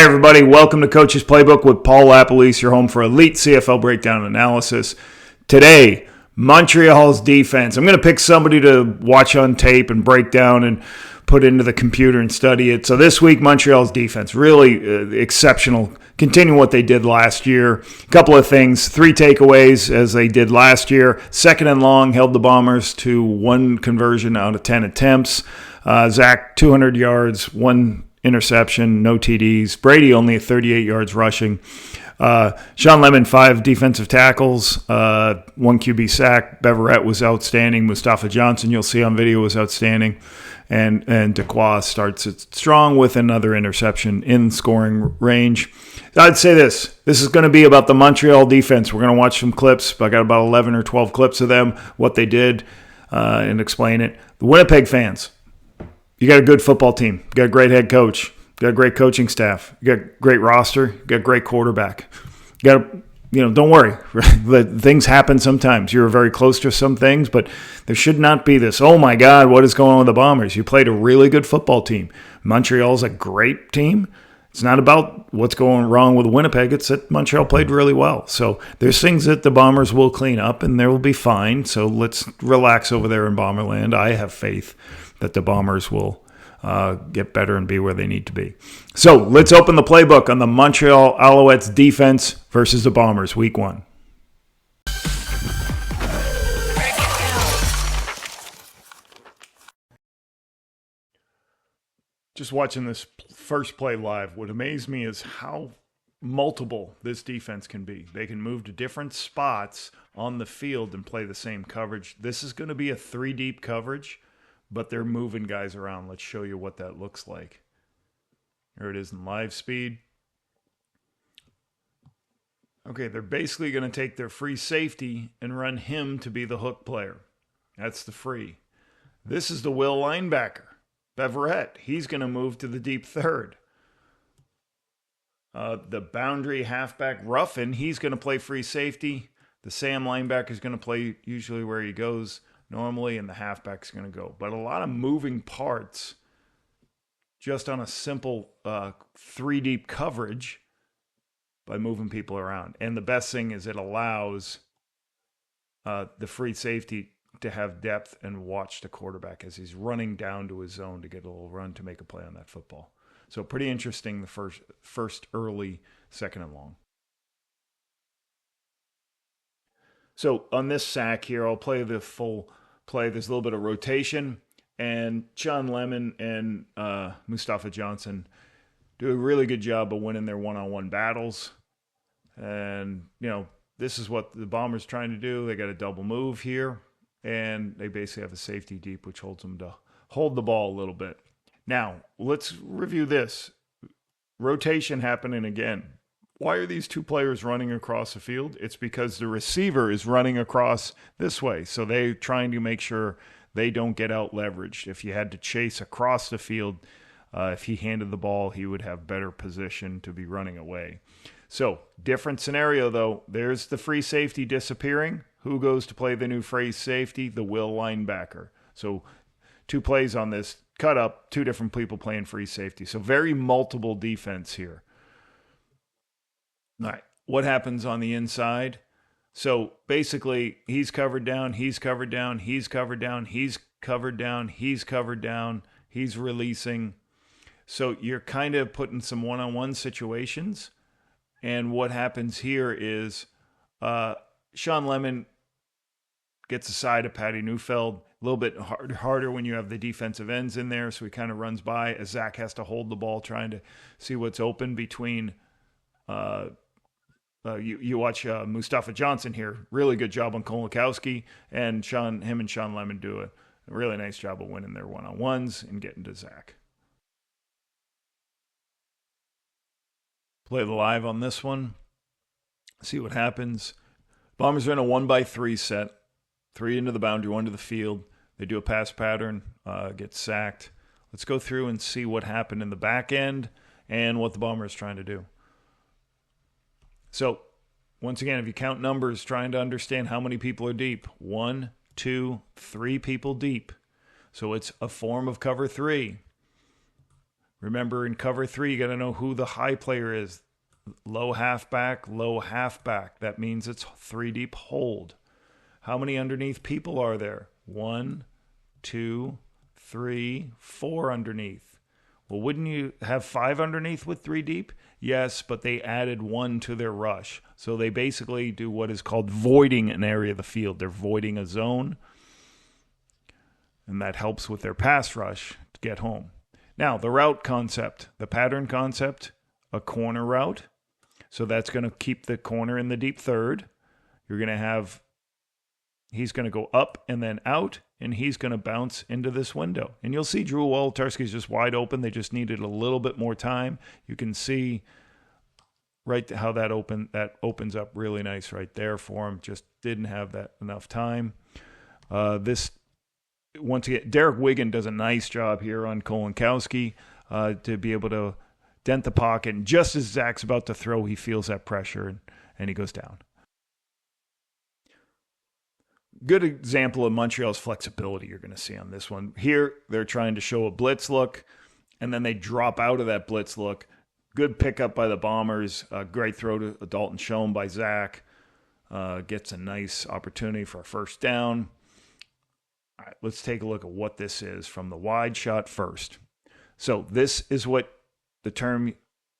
Hi, everybody. Welcome to Coach's Playbook with Paul LaPolice, your home for elite CFL breakdown analysis. Today, Montreal's defense. I'm going to pick somebody to watch on tape and break down and put into the computer and study it. So this week, Montreal's defense, really exceptional. Continue what they did last year. A couple of things, 3 takeaways as they did last year. Second and long, held the Bombers to 1 conversion out of 10 attempts. Zach, 200 yards, 1 interception, no TDs. Brady only 38 yards rushing. Sean Lemon, 5 defensive tackles, 1 QB sack. Beverett was outstanding. Mustafa Johnson, you'll see on video, was outstanding. And Dequois starts it strong with another interception in scoring range. I'd say this is going to be about the Montreal defense. We're going to watch some clips. I got about 11 or 12 clips of them, what they did, and explain it. The Winnipeg fans, you got a good football team. You got a great head coach. You got a great coaching staff. You got a great roster. You got a great quarterback. You got don't worry. Things happen sometimes. You're very close to some things, but there should not be this, oh my God, what is going on with the Bombers? You played a really good football team. Montreal's a great team. It's not about what's going wrong with Winnipeg. It's that Montreal played really well. So there's things that the Bombers will clean up, and they will be fine. So let's relax over there in Bomberland. I have faith that the Bombers will get better and be where they need to be. So let's open the playbook on the Montreal Alouettes defense versus the Bombers, week 1. Just watching this first play live, what amazed me is how multiple this defense can be. They can move to different spots on the field and play the same coverage. This is going to be a 3-deep coverage, but they're moving guys around. Let's show you what that looks like. Here it is in live speed. Okay, they're basically going to take their free safety and run him to be the hook player. That's the free. This is the will linebacker, Beverett. He's going to move to the deep third. The boundary halfback, Ruffin, he's going to play free safety. The Sam linebacker is going to play usually where he goes normally, and the halfback's going to go. But a lot of moving parts just on a simple 3-deep coverage by moving people around. And the best thing is it allows the free safety to have depth and watch the quarterback as he's running down to his zone to get a little run to make a play on that football. So pretty interesting, the first early, second and long. So on this sack here, I'll play the full play. There's a little bit of rotation, and Sean Lemon and Mustafa Johnson do a really good job of winning their one-on-one battles. And, this is what the Bombers trying to do. They got a double move here, and they basically have a safety deep, which holds them to hold the ball a little bit. Now, let's review this. Rotation happening again. Why are these 2 players running across the field? It's because the receiver is running across this way. So they're trying to make sure they don't get out leveraged. If you had to chase across the field, if he handed the ball, he would have better position to be running away. So different scenario, though. There's the free safety disappearing. Who goes to play the new free safety? The will linebacker. So 2 plays on this cut up, 2 different people playing free safety. So very multiple defense here. All right, what happens on the inside? So basically, he's covered down, he's covered down, he's covered down, he's covered down, he's covered down, he's releasing. So you're kind of putting some one-on-one situations. And what happens here is Sean Lemon gets a side of Patty Neufeld. A little bit harder when you have the defensive ends in there, so he kind of runs by as Zach has to hold the ball, trying to see what's open between you watch Mustafa Johnson here. Really good job on Kolakowski, and him and Sean Lemon do a really nice job of winning their one-on-ones and getting to Zach. Play the live on this one. See what happens. Bombers are in a 1-by-3 set. 3 into the boundary, 1 to the field. They do a pass pattern, get sacked. Let's go through and see what happened in the back end and what the Bombers are trying to do. So, once again, if you count numbers, trying to understand how many people are deep. 1, 2, 3 people deep. So it's a form of cover 3. Remember, in cover 3, you got to know who the high player is. Low halfback, low halfback. That means it's 3 deep hold. How many underneath people are there? 1, 2, 3, 4 underneath. Well, wouldn't you have 5 underneath with 3 deep? Yes, but they added 1 to their rush. So they basically do what is called voiding an area of the field. They're voiding a zone, and that helps with their pass rush to get home. Now, the route concept, the pattern concept, a corner route. So that's going to keep the corner in the deep third. You're going to have, he's going to go up and then out, and he's going to bounce into this window. And you'll see Drew Wolotarski's just wide open. They just needed a little bit more time. You can see right how that opens up really nice right there for him. Just didn't have that enough time. Once again, Derek Wigan does a nice job here on Kolinkowski to be able to dent the pocket. And just as Zach's about to throw, he feels that pressure and he goes down. Good example of Montreal's flexibility you're going to see on this one. Here, they're trying to show a blitz look, and then they drop out of that blitz look. Good pickup by the Bombers. Great throw to Dalton Schoen by Zach. Gets a nice opportunity for a first down. All right, let's take a look at what this is from the wide shot first. So this is what the term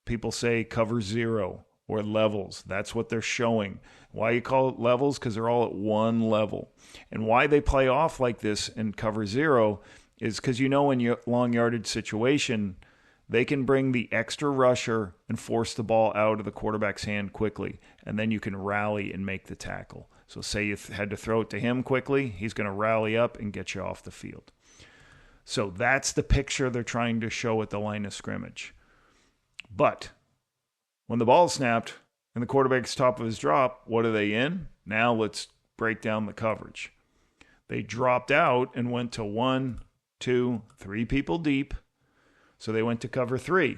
people say cover 0 or levels. That's what they're showing. Why you call it levels? Because they're all at one level. And why they play off like this in cover 0 is because in your long yardage situation, they can bring the extra rusher and force the ball out of the quarterback's hand quickly. And then you can rally and make the tackle. So say you had to throw it to him quickly, he's going to rally up and get you off the field. So that's the picture they're trying to show at the line of scrimmage. But when the ball snapped and the quarterback's top of his drop, what are they in? Now let's break down the coverage. They dropped out and went to 1, 2, 3 people deep. So they went to cover 3.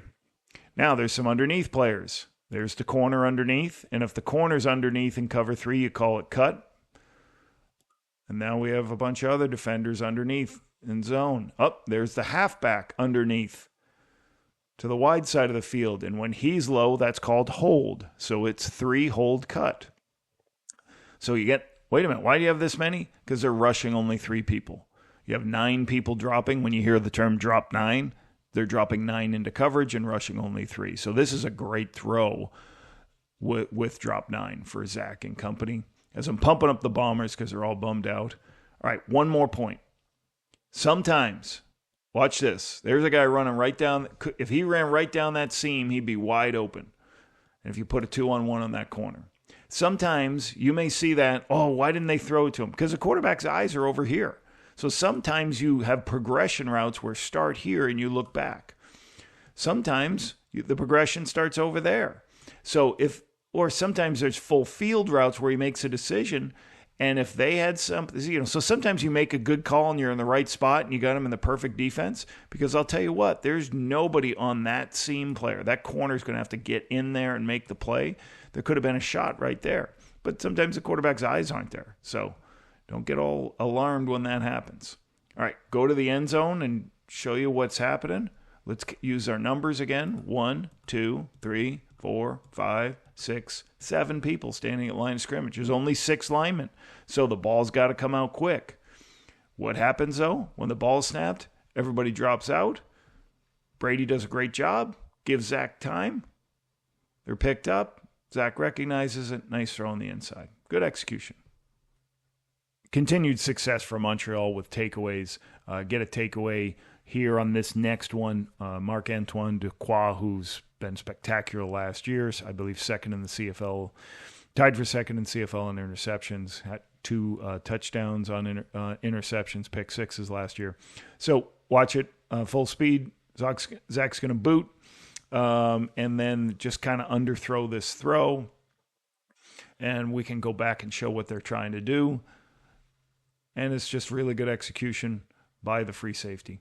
Now there's some underneath players. There's the corner underneath, and if the corner's underneath in cover 3, you call it cut. And now we have a bunch of other defenders underneath in zone. There's the halfback underneath to the wide side of the field, and when he's low, that's called hold. So it's 3 hold cut. So you get, wait a minute, why do you have this many? Because they're rushing only 3 people. You have 9 people dropping. When you hear the term drop 9, they're dropping 9 into coverage and rushing only 3. So this is a great throw with drop 9 for Zach and company. As I'm pumping up the Bombers because they're all bummed out. All right, one more point. Sometimes, watch this. There's a guy running right down. If he ran right down that seam, he'd be wide open. And if you put a 2-on-1 on that corner. Sometimes you may see that, why didn't they throw it to him? Because the quarterback's eyes are over here. So sometimes you have progression routes where start here and you look back. Sometimes the progression starts over there. Or sometimes there's full field routes where he makes a decision, and if they had something, so sometimes you make a good call and you're in the right spot and you got him in the perfect defense, because I'll tell you what, there's nobody on that seam player. That corner's going to have to get in there and make the play. There could have been a shot right there, but sometimes the quarterback's eyes aren't there. So don't get all alarmed when that happens. All right, go to the end zone and show you what's happening. Let's use our numbers again. 1, 2, 3, 4, 5, 6, 7 people standing at line of scrimmage. There's only 6 linemen, so the ball's got to come out quick. What happens, though? When the ball's snapped, everybody drops out. Brady does a great job, gives Zach time. They're picked up. Zach recognizes it. Nice throw on the inside. Good execution. Continued success for Montreal with takeaways. Get a takeaway here on this next one. Marc-Antoine Dequoy, who's been spectacular last year. I believe second in the CFL. Tied for second in CFL in interceptions. Had 2 touchdowns on interceptions, pick 6s last year. So watch it. Full speed. Zach's going to boot. And then just kind of underthrow this throw. And we can go back and show what they're trying to do. And it's just really good execution by the free safety.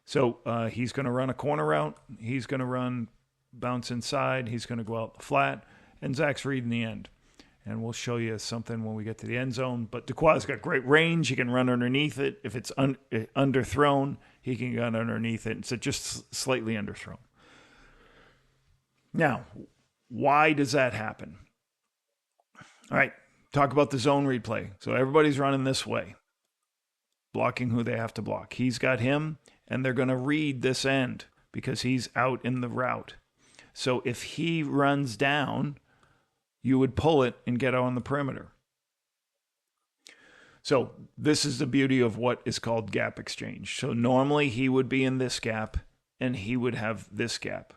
So he's going to run a corner route. He's going to run bounce inside. He's going to go out the flat. And Zach's reading the end. And we'll show you something when we get to the end zone. But Duquois got great range. He can run underneath it. If it's underthrown, he can get underneath it. So just slightly underthrown. Now, why does that happen? All right, talk about the zone replay. So everybody's running this way, blocking who they have to block. He's got him, and they're going to read this end because he's out in the route. So if he runs down, you would pull it and get on the perimeter. So this is the beauty of what is called gap exchange. So normally he would be in this gap and he would have this gap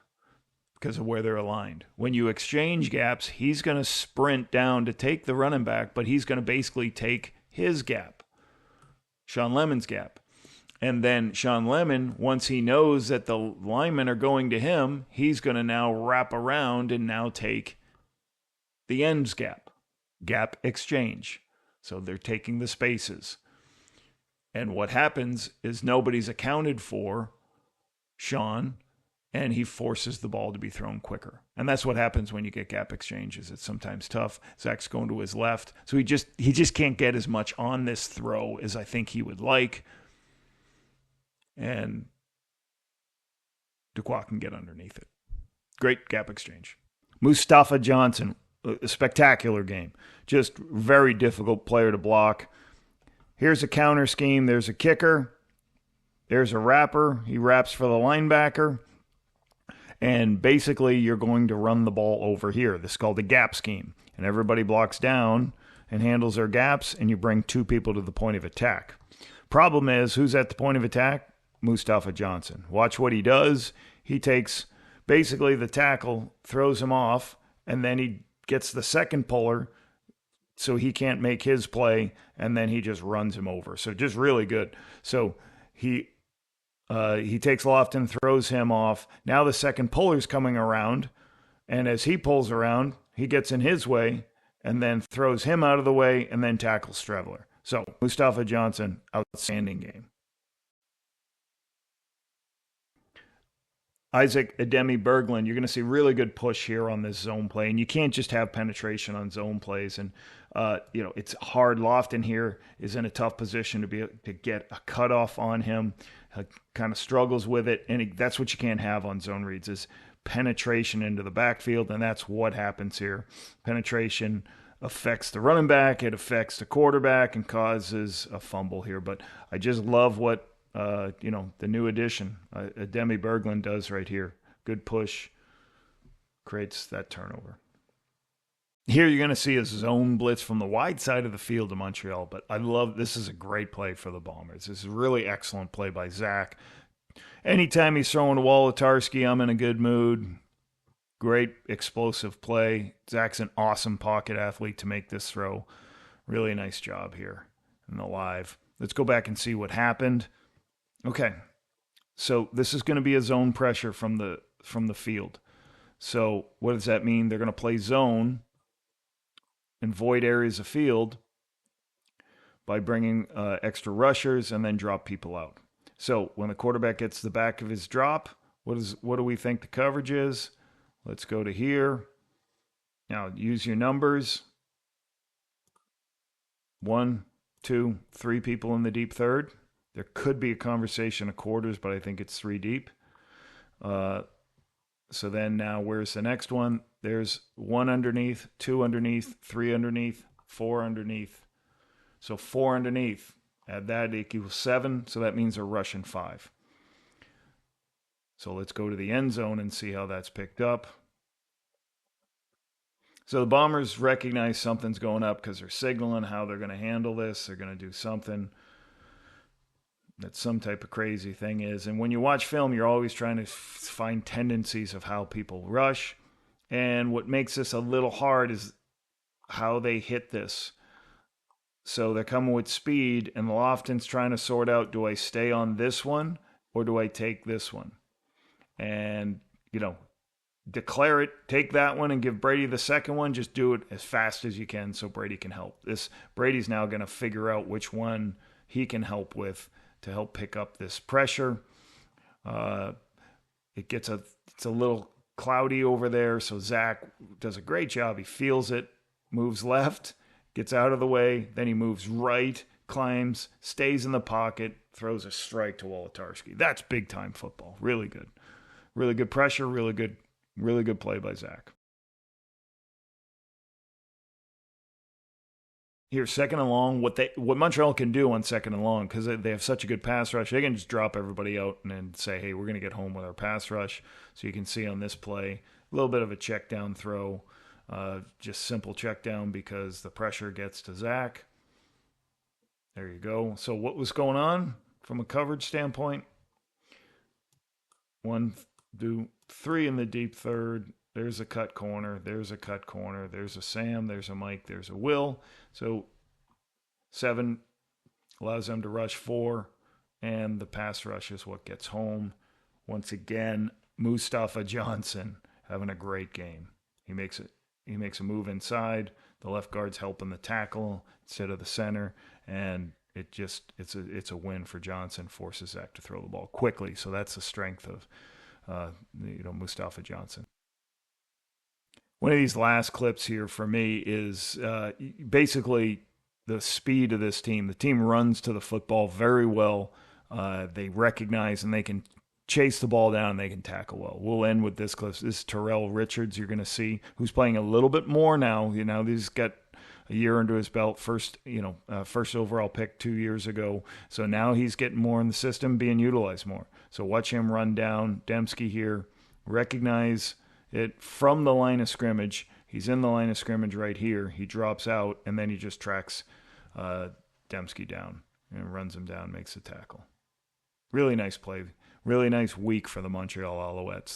because of where they're aligned. When you exchange gaps, he's going to sprint down to take the running back, but he's going to basically take his gap, Sean Lemon's gap. And then Sean Lemon, once he knows that the linemen are going to him, he's going to now wrap around and now take the ends gap exchange. So they're taking the spaces. And what happens is nobody's accounted for Sean, and he forces the ball to be thrown quicker. And that's what happens when you get gap exchanges. It's sometimes tough. Zach's going to his left. So he just can't get as much on this throw as I think he would like. And Duquois can get underneath it. Great gap exchange. Mustafa Johnson, a spectacular game. Just very difficult player to block. Here's a counter scheme. There's a kicker. There's a wrapper. He wraps for the linebacker. And basically, you're going to run the ball over here. This is called a gap scheme. And everybody blocks down and handles their gaps, and you bring two people to the point of attack. Problem is, who's at the point of attack? Mustafa Johnson. Watch what he does. He takes basically the tackle, throws him off, and then he gets the second puller so he can't make his play, and then he just runs him over. So just really good. So he takes Lofton, throws him off. Now the second puller's coming around, and as he pulls around, he gets in his way and then throws him out of the way and then tackles Streveler. So Mustafa Johnson, outstanding game. Isaac Ademi Berglund, you're going to see really good push here on this zone play, and you can't just have penetration on zone plays. And it's hard. Lofton here is in a tough position to get a cutoff on him. Kind of struggles with it, and that's what you can't have on zone reads is penetration into the backfield, and that's what happens here. Penetration affects the running back, it affects the quarterback, and causes a fumble here. But I just love what the new addition, Demi Berglund, does right here. Good push, creates that turnover. Here you're going to see a zone blitz from the wide side of the field of Montreal, but I love this is a great play for the Bombers. This is a really excellent play by Zach. Anytime he's throwing to Wolotarski, I'm in a good mood. Great explosive play. Zach's an awesome pocket athlete to make this throw. Really nice job here in the live. Let's go back and see what happened. Okay, so this is going to be a zone pressure from the field. So what does that mean? They're going to play zone and void areas of field by bringing extra rushers and then drop people out. So when the quarterback gets the back of his drop, what do we think the coverage is? Let's go to here. Now use your numbers. 1, 2, 3 people in the deep third. There could be a conversation of quarters, but I think it's 3 deep. So then now where's the next one? There's 1 underneath, 2 underneath, 3 underneath, 4 underneath. So 4 underneath. Add that equals 7, so that means they're rushing 5. So let's go to the end zone and see how that's picked up. So the Bombers recognize something's going up because they're signaling how they're going to handle this. They're going to do something that some type of crazy thing is. And when you watch film, you're always trying to find tendencies of how people rush. And what makes this a little hard is how they hit this. So they're coming with speed, and Lofton's trying to sort out, do I stay on this one or do I take this one? And, declare it, take that one and give Brady the second one. Just do it as fast as you can so Brady can help. Brady's now going to figure out which one he can help with to help pick up this pressure. It's a little cloudy over there, so Zach does a great job. He feels it, moves left, gets out of the way, then he moves right, climbs, stays in the pocket, throws a strike to Wolodarski. That's big-time football. Really good. Really good pressure, really good play by Zach. Here, second and long, what Montreal can do on second and long, because they have such a good pass rush, they can just drop everybody out and then say, hey, we're going to get home with our pass rush. So you can see on this play, a little bit of a check down throw, just simple check down because the pressure gets to Zach. There you go. So what was going on from a coverage standpoint? 1, 2, 3 in the deep third. There's a cut corner. There's a cut corner. There's a Sam. There's a Mike. There's a Will. So 7 allows them to rush 4, and the pass rush is what gets home. Once again, Mustafa Johnson having a great game. He makes a move inside. The left guard's helping the tackle instead of the center, and it's a win for Johnson. Forces Zach to throw the ball quickly. So that's the strength of Mustafa Johnson. One of these last clips here for me is basically the speed of this team. The team runs to the football very well. They recognize and they can chase the ball down and they can tackle well. We'll end with this clip. This is Terrell Richards you're going to see, who's playing a little bit more now. He's got a year under his belt, first overall pick 2 years ago. So now he's getting more in the system, being utilized more. So watch him run down. Dembski here, recognize it from the line of scrimmage. He's in the line of scrimmage right here. He drops out, and then he just tracks Dembski down and runs him down, makes a tackle. Really nice play. Really nice week for the Montreal Alouettes.